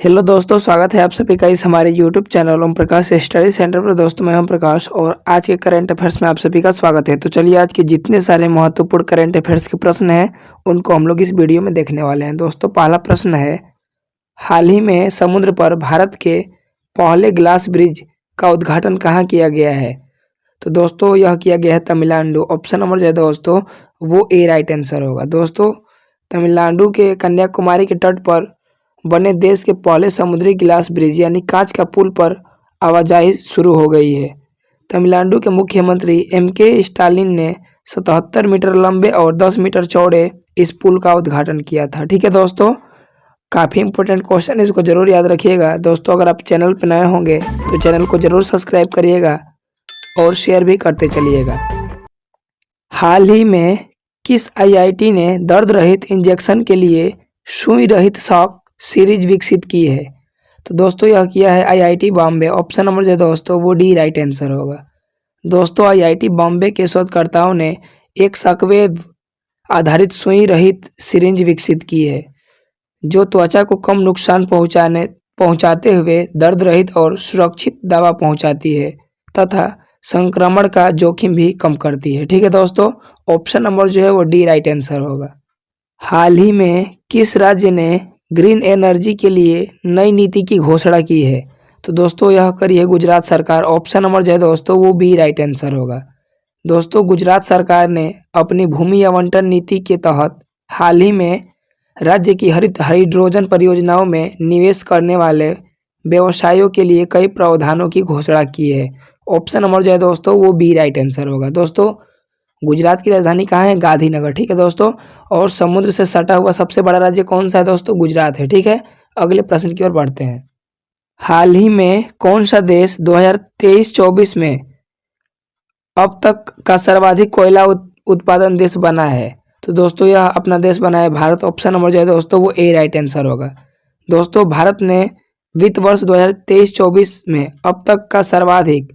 Hello दोस्तों, स्वागत है आप सभी का इस हमारे YouTube channel Om Prakash study centre पर। दोस्तों मैं ओम प्रकाश और आज के करंट अफेयर्स में आप सभी का स्वागत है। तो चलिए आज के जितने सारे महत्वपूर्ण करंट अफेयर्स के प्रश्न हैं उनको हम लोग इस वीडियो में देखने वाले हैं। दोस्तों पहला प्रश्न है, हाल ही में समुद्र पर भारत के पहले ग्लास ब्रिज का उद्घाटन कहाँ किया गया है? तो दोस्तों यह किया गया है तमिलनाडु। ऑप्शन नंबर जो है दोस्तों वो ए राइट आंसर होगा। दोस्तों तमिलनाडु के कन्याकुमारी के तट पर बने देश के पहले समुद्री ग्लास ब्रिज यानी कांच का पुल पर आवाजाही शुरू हो गई है। तमिलनाडु के मुख्यमंत्री एम.के. स्टालिन ने 77 मीटर लंबे और 10 मीटर चौड़े इस पुल का उद्घाटन किया था। ठीक है दोस्तों, काफ़ी इंपॉर्टेंट क्वेश्चन, इसको जरूर याद रखिएगा। दोस्तों अगर आप चैनल पर नए होंगे तो चैनल को जरूर सब्सक्राइब करिएगा और शेयर भी करते चलिएगा। हाल ही में किस आईआईटी ने दर्द रहित इंजेक्शन के लिए सुई रहित शॉक सीरीज विकसित की है? तो दोस्तों यह किया है आईआईटी बॉम्बे। ऑप्शन नंबर जो है दोस्तों वो डी राइट आंसर होगा। दोस्तों आईआईटी बॉम्बे के शोधकर्ताओं ने एक शॉकवेव आधारित सुई रहित सिरिंज विकसित की है जो त्वचा को कम नुकसान पहुंचाते हुए दर्द रहित और सुरक्षित दवा पहुंचाती है तथा संक्रमण का जोखिम भी कम करती है। ठीक है दोस्तों, ऑप्शन नंबर जो है वो डी राइट आंसर होगा। हाल ही में किस राज्य ने ग्रीन एनर्जी के लिए नई नीति की घोषणा की है? तो दोस्तों यह करी है गुजरात सरकार। ऑप्शन नंबर जो है दोस्तों वो बी राइट आंसर होगा। दोस्तों गुजरात सरकार ने अपनी भूमि आवंटन नीति के तहत हाल ही में राज्य की हरित हाइड्रोजन परियोजनाओं में निवेश करने वाले व्यवसायों के लिए कई प्रावधानों की घोषणा की है। ऑप्शन नंबर जो है दोस्तों वो बी राइट आंसर होगा। दोस्तों गुजरात की राजधानी कहाँ है? गांधीनगर। ठीक है दोस्तों, और समुद्र से सटा हुआ सबसे बड़ा राज्य कौन सा है दोस्तों? गुजरात है। ठीक है, अगले प्रश्न की ओर बढ़ते हैं। हाल ही में कौन सा देश 2023-24 में अब तक का सर्वाधिक कोयला उत्पादन देश बना है? तो दोस्तों यह अपना देश बना है भारत। ऑप्शन नंबर जो है दोस्तों वो ए राइट आंसर होगा। दोस्तों भारत ने वित्त वर्ष 2023-24 में अब तक का सर्वाधिक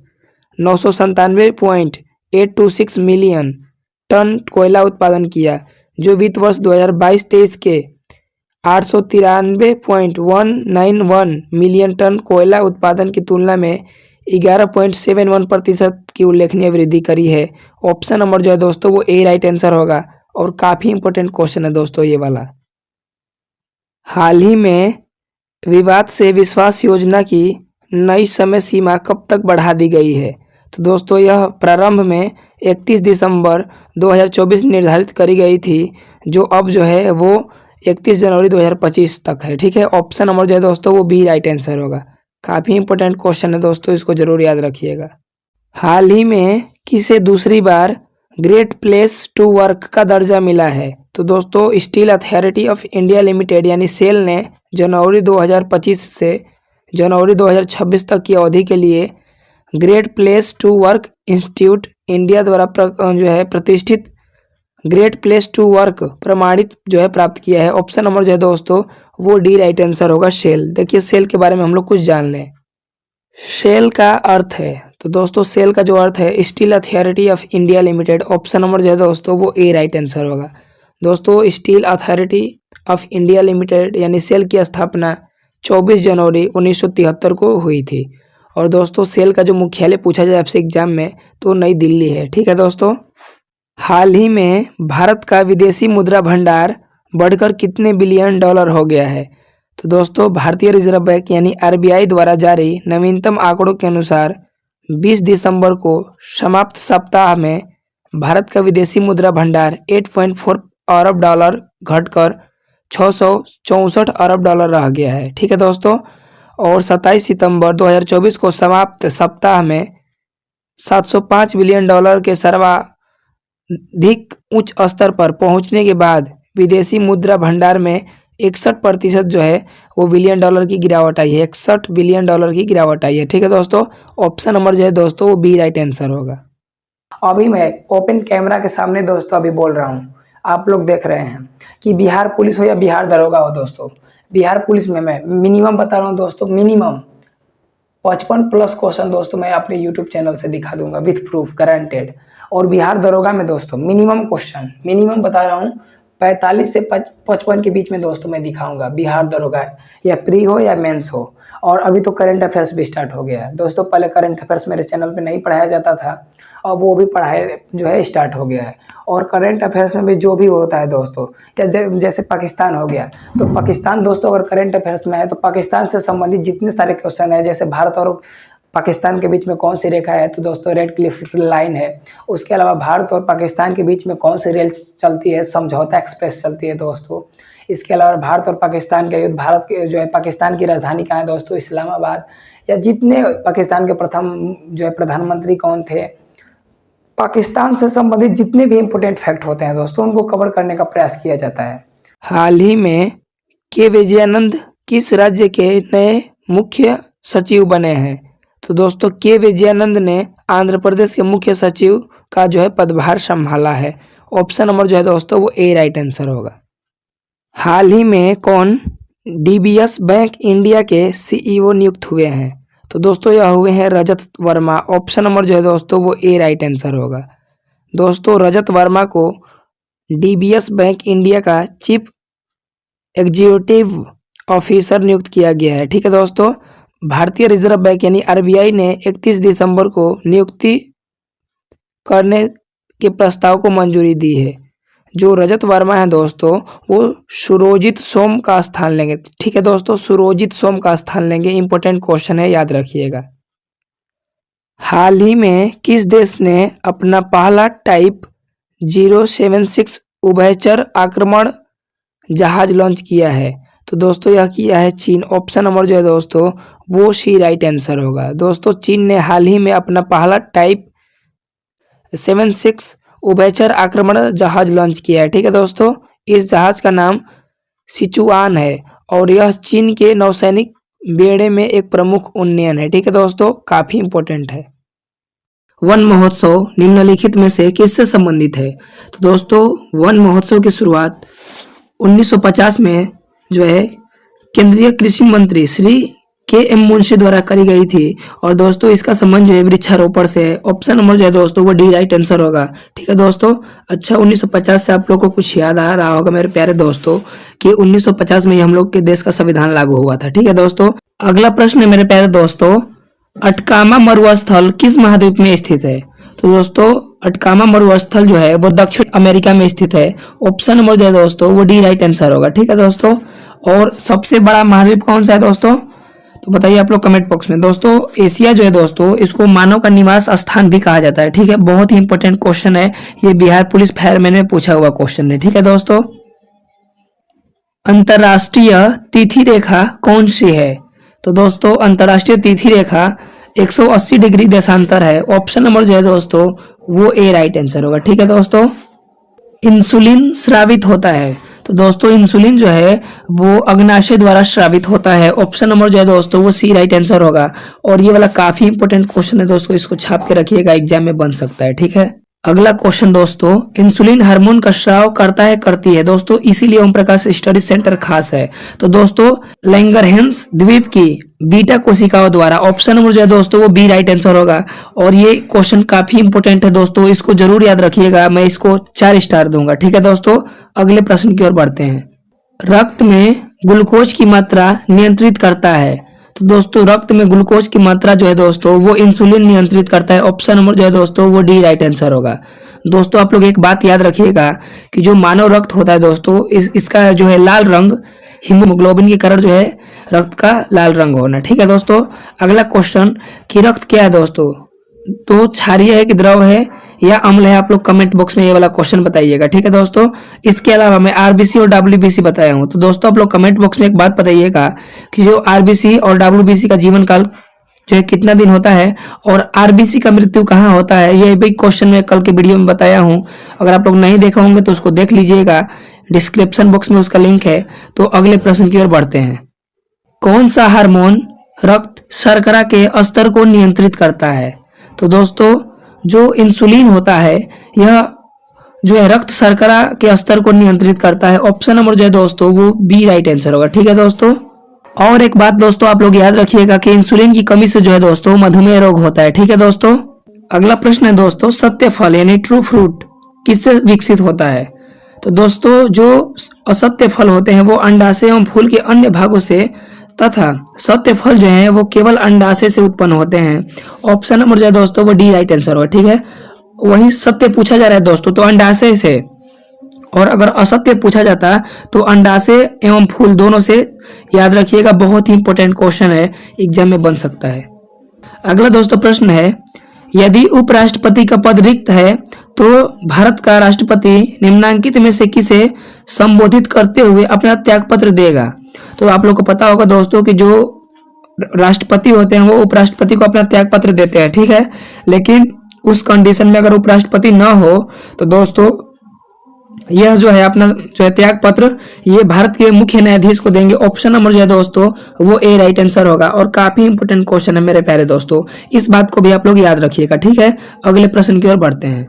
997.826 मिलियन टन कोयला उत्पादन किया, जो वित्त वर्ष 2022-23 के 893.191 मिलियन टन कोयला उत्पादन की तुलना में 11.71% की उल्लेखनीय वृद्धि करी है। ऑप्शन नंबर जो है दोस्तों वो ए राइट आंसर होगा और काफ़ी इंपॉर्टेंट क्वेश्चन है दोस्तों ये वाला। हाल ही में विवाद से विश्वास योजना की नई समय सीमा कब तक बढ़ा दी गई है? तो दोस्तों यह प्रारंभ में 31 दिसंबर 2024 निर्धारित करी गई थी, जो अब जो है वो 31 जनवरी 2025 तक है। ठीक है, ऑप्शन नंबर जो है दोस्तों वो बी राइट आंसर होगा। काफ़ी इंपॉर्टेंट क्वेश्चन है दोस्तों, इसको जरूर याद रखिएगा। हाल ही में किसे दूसरी बार ग्रेट प्लेस टू वर्क का दर्जा मिला है? तो दोस्तों steel authority of India limited यानी सेल ने जनवरी 2025 से जनवरी 2026 तक की अवधि के लिए great place to work institute India द्वारा जो है प्रतिष्ठित ग्रेट प्लेस टू वर्क प्रमाणित जो है प्राप्त किया है। ऑप्शन नंबर जो है दोस्तों वो डी राइट आंसर होगा सेल। देखिए सेल के बारे में हम लोग कुछ जान लें। सेल का अर्थ है, तो दोस्तों सेल का जो अर्थ है steel authority of India limited. Option number जो है दोस्तों वो ए राइट आंसर होगा। दोस्तों steel authority of India limited यानी सेल की स्थापना 24 जनवरी 1973 को हुई थी। और दोस्तों सेल का जो मुख्यालय पूछा जाए आपसे एग्जाम में तो नई दिल्ली है। ठीक है दोस्तों, हाल ही में भारत का विदेशी मुद्रा भंडार बढ़कर कितने बिलियन डॉलर हो गया है? तो दोस्तों भारतीय रिजर्व बैंक यानी आरबीआई द्वारा जारी नवीनतम आंकड़ों के अनुसार 20 दिसंबर को समाप्त सप्ताह में भारत का विदेशी मुद्रा भंडार 8.4 अरब डॉलर घटकर 664 अरब डॉलर रह गया है। ठीक है दोस्तों, और 27 सितंबर 2024 को समाप्त सप्ताह में 705 बिलियन डॉलर के सर्वाधिक उच्च स्तर पर पहुंचने के बाद विदेशी मुद्रा भंडार में 61% जो है वो बिलियन डॉलर की गिरावट आई है। 61 बिलियन डॉलर की गिरावट आई है। ठीक है दोस्तों, ऑप्शन नंबर जो है दोस्तों वो बी राइट आंसर होगा। अभी मैं ओपन कैमरा के सामने दोस्तों अभी बोल रहा हूँ, आप लोग देख रहे हैं कि बिहार पुलिस हो या बिहार दरोगा हो दोस्तों, बिहार पुलिस में मैं मिनिमम बता रहा हूँ दोस्तों, मिनिमम 55+ क्वेश्चन दोस्तों मैं अपने यूट्यूब चैनल से दिखा दूंगा विथ प्रूफ गारंटेड। और बिहार दरोगा में दोस्तों मिनिमम क्वेश्चन मिनिमम बता रहा हूँ 45 से 55 के बीच में दोस्तों मैं दिखाऊंगा, बिहार दरोगा, या प्री हो या मेंस हो। और अभी तो करंट अफेयर्स भी स्टार्ट हो गया है दोस्तों। पहले करंट अफेयर्स मेरे चैनल पे नहीं पढ़ाया जाता था, और वो भी पढ़ाई जो है स्टार्ट हो गया है। और करंट अफेयर्स में भी जो भी होता है दोस्तों, या जैसे पाकिस्तान हो गया, तो पाकिस्तान दोस्तों अगर करंट अफेयर्स में है तो पाकिस्तान से संबंधित जितने सारे क्वेश्चन है, जैसे भारत और पाकिस्तान के बीच में कौन सी रेखा है, तो दोस्तों रेड क्लिफ लाइन है। उसके अलावा भारत और पाकिस्तान के बीच में कौन सी रेल चलती है, समझौता एक्सप्रेस चलती है दोस्तों। इसके अलावा भारत और पाकिस्तान का युद्ध, भारत के जो है पाकिस्तान की राजधानी कहाँ है दोस्तों, इस्लामाबाद। या जितने पाकिस्तान के प्रथम जो है प्रधानमंत्री कौन थे, पाकिस्तान से संबंधित जितने भी इम्पोर्टेंट फैक्ट होते हैं दोस्तों, उनको कवर करने का प्रयास किया जाता है। हाल ही में के विजयानंद किस राज्य के नए मुख्य सचिव बने हैं? तो दोस्तों के विजयानंद ने आंध्र प्रदेश के मुख्य सचिव का जो है पदभार संभाला है। ऑप्शन नंबर जो है दोस्तों वो ए राइट आंसर होगा। हाल ही में कौन डीबीएस बैंक इंडिया के सीईओ नियुक्त हुए हैं? तो दोस्तों यह हुए हैं रजत वर्मा। ऑप्शन नंबर जो है दोस्तों वो ए राइट आंसर होगा। दोस्तों रजत वर्मा को डीबीएस बैंक इंडिया का चीफ एग्जीक्यूटिव ऑफिसर नियुक्त किया गया है। ठीक है दोस्तों, भारतीय रिजर्व बैंक यानी आरबीआई ने 31 दिसंबर को नियुक्ति करने के प्रस्ताव को मंजूरी दी है। जो रजत वर्मा है दोस्तों वो सुरोजित सोम का स्थान लेंगे। ठीक है दोस्तों, सुरोजित सोम का स्थान लेंगे। इंपॉर्टेंट क्वेश्चन है, याद रखिएगा। हाल ही में किस देश ने अपना पहला टाइप 076 उभयचर आक्रमण जहाज लॉन्च किया है? तो दोस्तों यह किया है चीन। ऑप्शन नंबर जो है दोस्तों वो सी राइट आंसर होगा। दोस्तों चीन ने हाल ही में अपना पहला टाइप 76 उभयचर आक्रमण जहाज लॉन्च किया है। ठीक है दोस्तों, इस जहाज का नाम सिचुआन है और यह चीन के नौसैनिक बेड़े में एक प्रमुख उन्नयन है। ठीक है दोस्तों, काफी इंपॉर्टेंट है। वन महोत्सव निम्नलिखित में से किससे संबंधित है? तो दोस्तों वन महोत्सव की शुरुआत 1950 में जो है केंद्रीय कृषि मंत्री श्री के.एम. मुंशी द्वारा करी गई थी। और दोस्तों इसका संबंध जो है वृक्षारोपण से है। ऑप्शन नंबर जो है दोस्तों वो डी राइट आंसर होगा। ठीक है दोस्तों, अच्छा 1950 से आप लोग को कुछ याद आ रहा होगा मेरे प्यारे दोस्तों कि 1950 में हम लोग के देश का संविधान लागू हुआ था। ठीक है दोस्तों, अगला प्रश्न है मेरे प्यारे दोस्तों, अटकामा मरुस्थल किस महाद्वीप में स्थित है? तो दोस्तों अटकामा मरुस्थल जो है वो दक्षिण अमेरिका में स्थित है। ऑप्शन नंबर जो है दोस्तों वो डी राइट आंसर होगा। ठीक है दोस्तों, और सबसे बड़ा महाद्वीप कौन सा है दोस्तों? तो बताइए आप लोग कमेंट बॉक्स में। दोस्तों एशिया जो है दोस्तों इसको मानव का निवास स्थान भी कहा जाता है। ठीक है, बहुत ही इंपॉर्टेंट क्वेश्चन है ये, बिहार पुलिस फायरमैन में पूछा हुआ क्वेश्चन है। ठीक है दोस्तों, अंतरराष्ट्रीय तिथि रेखा कौन सी है? तो दोस्तों अंतरराष्ट्रीय तिथि रेखा 180 डिग्री देशांतर है। ऑप्शन नंबर जो है दोस्तों वो ए राइट आंसर होगा। ठीक है दोस्तों, इंसुलिन स्रावित होता है। तो दोस्तों इंसुलिन जो है वो अग्नाशय द्वारा स्रावित होता है। ऑप्शन नंबर जो है दोस्तों वो सी राइट आंसर होगा। और ये वाला काफी इंपॉर्टेंट क्वेश्चन है दोस्तों, इसको छाप के रखिएगा, एग्जाम में बन सकता है। ठीक है, अगला क्वेश्चन दोस्तों, इंसुलिन हार्मोन का स्राव करता है करती है? दोस्तों इसीलिए ओम प्रकाश स्टडी सेंटर खास है। तो दोस्तों लैंगरहैंस द्वीप की बीटा कोशिकाओं द्वारा। ऑप्शन नंबर जो है दोस्तों वो बी राइट आंसर होगा। और ये क्वेश्चन काफी इंपॉर्टेंट है दोस्तों, इसको जरूर याद रखिएगा। मैं इसको 4 स्टार दूंगा। ठीक है दोस्तों, अगले प्रश्न की ओर बढ़ते हैं। रक्त में ग्लूकोज की मात्रा नियंत्रित करता है? तो दोस्तों रक्त में ग्लूकोज की मात्रा जो है दोस्तों वो इंसुलिन नियंत्रित करता है। ऑप्शन नंबर जो है दोस्तों वो डी राइट आंसर होगा। दोस्तों आप लोग एक बात याद रखिएगा कि जो मानव रक्त होता है दोस्तों इसका जो है लाल रंग हीमोग्लोबिन के कारण जो है रक्त का लाल रंग होना। ठीक है दोस्तों, अगला क्वेश्चन कि रक्त क्या है दोस्तों? तो क्षारीय है कि द्रव है या अम्ल है? आप लोग कमेंट बॉक्स में ये वाला क्वेश्चन बताइएगा। ठीक है दोस्तों, इसके अलावा मैं आरबीसी और डब्ल्यूबीसी बताया हूँ। तो दोस्तों आप लोग कमेंट बॉक्स में एक बात बताइएगा कि जो आरबीसी और डब्ल्यूबीसी का जीवन काल जो है कितना दिन होता है और आरबीसी का मृत्यु कहाँ होता है? ये भी क्वेश्चन मैं कल के वीडियो में बताया हूँ। अगर आप लोग नहीं देखे होंगे तो उसको देख लीजिएगा, डिस्क्रिप्शन बॉक्स में उसका लिंक है। तो अगले प्रश्न की ओर बढ़ते हैं। कौन सा हार्मोन रक्त शर्करा के स्तर को नियंत्रित करता है? तो दोस्तों जो इंसुलिन होता है यह जो है रक्त शर्करा के स्तर को नियंत्रित करता है। ऑप्शन नंबर जो है दोस्तों वो बी राइट आंसर होगा। ठीक है दोस्तों, और एक बात दोस्तों आप लोग याद रखिएगा कि इंसुलिन की कमी से जो है दोस्तों मधुमेह रोग होता है। ठीक है दोस्तों, अगला प्रश्न है दोस्तों, सत्य फल यानी ट्रू फ्रूट किससे विकसित होता है? तो दोस्तों जो असत्य फल होते हैं वो अंडाशय एवं फूल के अन्य भागों से तथा सत्य फल जो है वो केवल अंडाशय से उत्पन्न होते हैं। ऑप्शन नंबर जो है दोस्तों वो डी राइट आंसर होगा। ठीक है, वही सत्य पूछा जा रहा है दोस्तों तो अंडाशय से, और अगर असत्य पूछा जाता तो अंडाशय एवं फूल दोनों से। याद रखिएगा, बहुत ही इंपॉर्टेंट क्वेश्चन है, एग्जाम में बन सकता है। अगला दोस्तों प्रश्न है, यदि उपराष्ट्रपति का पद रिक्त है तो भारत का राष्ट्रपति निम्नांकित में से किसे संबोधित करते हुए अपना त्यागपत्र देगा। तो आप लोग को पता होगा दोस्तों कि जो राष्ट्रपति होते हैं वो उपराष्ट्रपति को अपना त्यागपत्र देते हैं। ठीक है, लेकिन उस कंडीशन में अगर उपराष्ट्रपति ना हो तो दोस्तों यह जो है अपना जो है त्याग पत्र ये भारत के मुख्य न्यायाधीश को देंगे। ऑप्शन नंबर जो है दोस्तों वो ए राइट आंसर होगा, और काफी इंपोर्टेंट क्वेश्चन है मेरे प्यारे दोस्तों, इस बात को भी आप लोग याद रखिएगा। ठीक है, अगले प्रश्न की ओर बढ़ते हैं।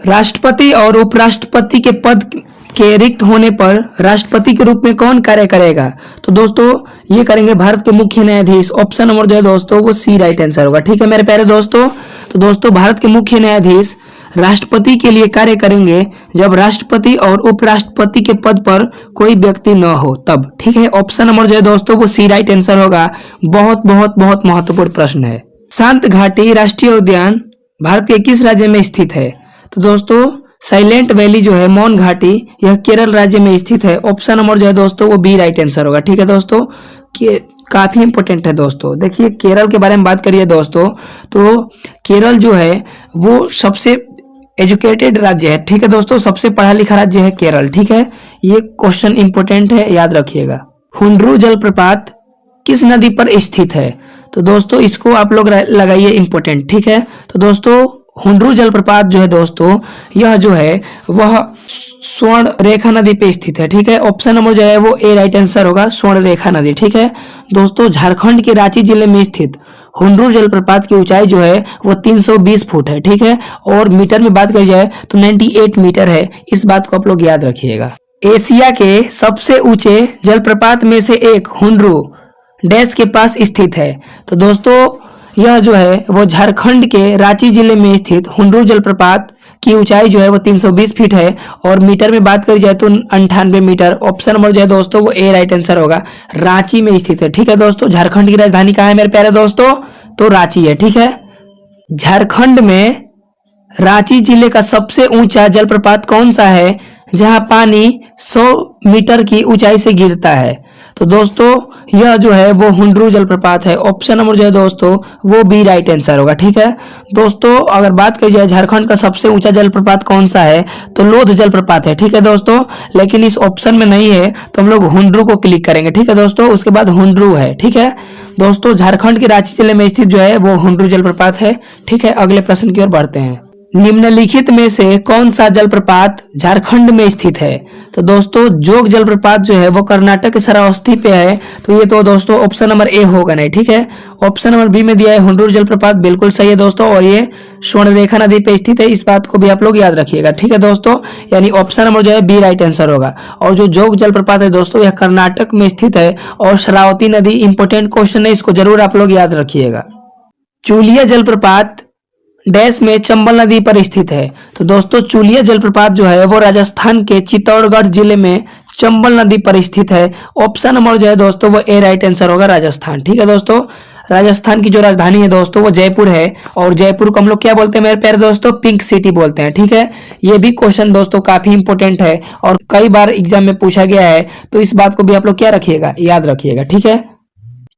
राष्ट्रपति और उपराष्ट्रपति के पद के रिक्त होने पर राष्ट्रपति के रूप में कौन कार्य करेगा। तो दोस्तों ये करेंगे भारत के मुख्य न्यायाधीश। ऑप्शन नंबर जो है दोस्तों वो सी राइट आंसर होगा। ठीक है मेरे प्यारे दोस्तों, तो दोस्तों भारत के मुख्य न्यायाधीश राष्ट्रपति के लिए कार्य करेंगे जब राष्ट्रपति और उपराष्ट्रपति के पद पर कोई व्यक्ति न हो तब। ठीक है, ऑप्शन नंबर जो है दोस्तों वो सी राइट आंसर होगा। बहुत बहुत बहुत महत्वपूर्ण प्रश्न है। शांत घाटी राष्ट्रीय उद्यान भारत के किस राज्य में स्थित है। तो दोस्तों साइलेंट वैली जो है मौन घाटी यह केरल राज्य में स्थित है। ऑप्शन नंबर जो है दोस्तों वो बी राइट आंसर होगा। ठीक है दोस्तों, काफी इंपोर्टेंट है दोस्तों। देखिए केरल के बारे में बात करिए दोस्तों, तो केरल जो है वो सबसे एजुकेटेड राज्य है। ठीक है दोस्तों, सबसे पढ़ा लिखा राज्य है केरल। ठीक है, ये क्वेश्चन इंपोर्टेंट है, याद रखिएगा। हुंड्रू जलप्रपात किस नदी पर स्थित है। तो दोस्तों इसको आप लोग लगाइए इंपोर्टेंट। ठीक है, तो दोस्तों हुंड्रू जलप्रपात जो है दोस्तों यह जो है वह स्वर्ण रेखा नदी पे स्थित है। ठीक है, ऑप्शन नंबर जो है वो ए राइट आंसर होगा, स्वर्ण रेखा नदी। ठीक है दोस्तों, झारखंड के रांची जिले में स्थित हुंड्रू जलप्रपात की ऊंचाई जो है वो 320 फुट है। ठीक है, और मीटर में बात करी जाए तो 98 मीटर है। इस बात को आप लोग याद रखिएगा। एशिया के सबसे ऊंचे जलप्रपात में से एक हुंड्रू डैश के पास स्थित है। तो दोस्तों यह जो है वो झारखंड के रांची जिले में स्थित हुंड्रू जलप्रपात की ऊंचाई जो है वो 320 फीट है, और मीटर में बात करी जाए तो 98 मीटर। ऑप्शन नंबर जो है दोस्तों वो ए राइट आंसर होगा, रांची में स्थित है। ठीक है दोस्तों, झारखंड की राजधानी कहाँ है मेरे प्यारे दोस्तों, तो रांची है। ठीक है, झारखंड में रांची जिले का सबसे ऊंचा जलप्रपात कौन सा है जहां पानी 100 मीटर की ऊंचाई से गिरता है। तो दोस्तों यह जो है वो हुंड्रू जलप्रपात है। ऑप्शन नंबर जो है दोस्तों वो बी राइट आंसर होगा। ठीक है दोस्तों, अगर बात की जाए झारखंड का सबसे ऊंचा जलप्रपात कौन सा है तो लोध जलप्रपात है। ठीक है दोस्तों, लेकिन इस ऑप्शन में नहीं है तो हम लोग हुंड्रू को क्लिक करेंगे। ठीक है दोस्तों, उसके बाद हुंड्रू है। ठीक है दोस्तों, झारखंड के रांची जिले में स्थित जो है वो हुंड्रू जलप्रपात है। ठीक है, अगले प्रश्न की ओर बढ़ते हैं। निम्नलिखित में से कौन सा जलप्रपात झारखंड में स्थित है। तो दोस्तों जोग जलप्रपात जो है वो कर्नाटक के श्रावस्ती पे है, तो ये तो दोस्तों ऑप्शन नंबर ए होगा नहीं। ठीक है, ऑप्शन नंबर बी में दिया है हुंड्रू जलप्रपात, बिल्कुल सही है दोस्तों, और ये स्वर्णरेखा नदी पे स्थित है। इस बात को भी आप लोग याद रखिएगा। ठीक है दोस्तों, यानी ऑप्शन नंबर जो है बी राइट आंसर होगा। और जो जोग जलप्रपात है दोस्तों यह कर्नाटक में स्थित है, और श्रावती नदी इंपोर्टेंट क्वेश्चन है, इसको जरूर आप लोग याद रखिएगा। चूलिया जलप्रपात डैश में चंबल नदी पर स्थित है। तो दोस्तों चूलिया जलप्रपात जो है वो राजस्थान के चित्तौड़गढ़ जिले में चंबल नदी पर स्थित है। ऑप्शन नंबर जो है दोस्तों वो ए राइट आंसर होगा, राजस्थान। ठीक है दोस्तों, राजस्थान की जो राजधानी है दोस्तों वो जयपुर है, और जयपुर को हम लोग क्या बोलते हैं मेरे प्यारे दोस्तों, पिंक सिटी बोलते हैं। ठीक है, ये भी क्वेश्चन दोस्तों काफी इंपोर्टेंट है और कई बार एग्जाम में पूछा गया है, तो इस बात को भी आप लोग क्या रखिएगा, याद रखिएगा। ठीक है,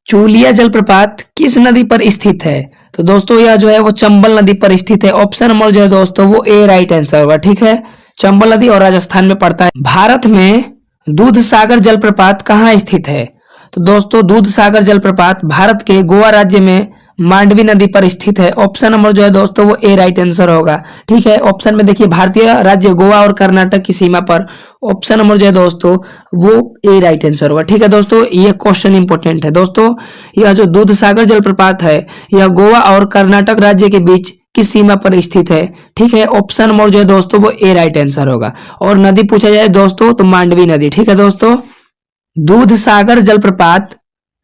चूलिया जलप्रपात किस नदी पर स्थित है। तो दोस्तों यह जो है वो चंबल नदी पर स्थित है। ऑप्शन नंबर जो है दोस्तों वो ए राइट आंसर होगा। ठीक है, चंबल नदी और राजस्थान में पड़ता है। भारत में दूध सागर जलप्रपात कहाँ स्थित है। तो दोस्तों दूध सागर जलप्रपात भारत के गोवा राज्य में मांडवी नदी पर स्थित है। ऑप्शन नंबर जो है दोस्तों वो ए राइट आंसर होगा। ठीक है, ऑप्शन में देखिए भारतीय राज्य गोवा और कर्नाटक की सीमा पर, ऑप्शन नंबर जो है दोस्तों वो ए राइट आंसर होगा। ठीक है दोस्तों, ये क्वेश्चन इंपोर्टेंट है दोस्तों। यह जो दूध सागर जलप्रपात है यह गोवा और कर्नाटक राज्य के बीच की सीमा पर स्थित है। ठीक है, ऑप्शन नंबर जो है दोस्तों वो ए राइट आंसर होगा। और नदी पूछा जाए दोस्तों तो मांडवी नदी। ठीक है दोस्तों, दूध सागर जलप्रपात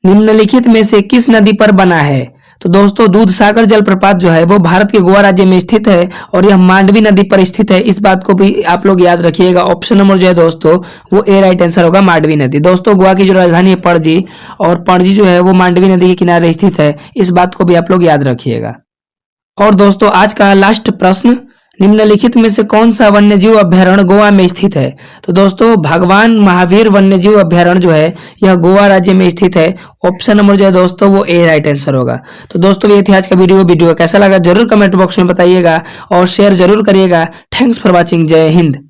निम्नलिखित में से किस नदी पर बना है। तो दोस्तों दूध सागर जलप्रपात जो है वो भारत के गोवा राज्य में स्थित है और यह मांडवी नदी पर स्थित है। इस बात को भी आप लोग याद रखिएगा। ऑप्शन नंबर जो है दोस्तों वो ए राइट आंसर होगा, मांडवी नदी। दोस्तों गोवा की जो राजधानी है पणजी, और पणजी जो है वो मांडवी नदी के किनारे स्थित है। इस बात को भी आप लोग याद रखिएगा। और दोस्तों आज का लास्ट प्रश्न, निम्नलिखित में से कौन सा वन्यजीव अभयारण्य गोवा में स्थित है? तो दोस्तों भगवान महावीर वन्यजीव अभयारण्य जो है यह गोवा राज्य में स्थित है। ऑप्शन नंबर जो है दोस्तों वो ए राइट आंसर होगा। तो दोस्तों ये थी आज का वीडियो कैसा लगा जरूर कमेंट बॉक्स में बताइएगा और शेयर जरूर करिएगा। Thanks for watching. जय हिंद।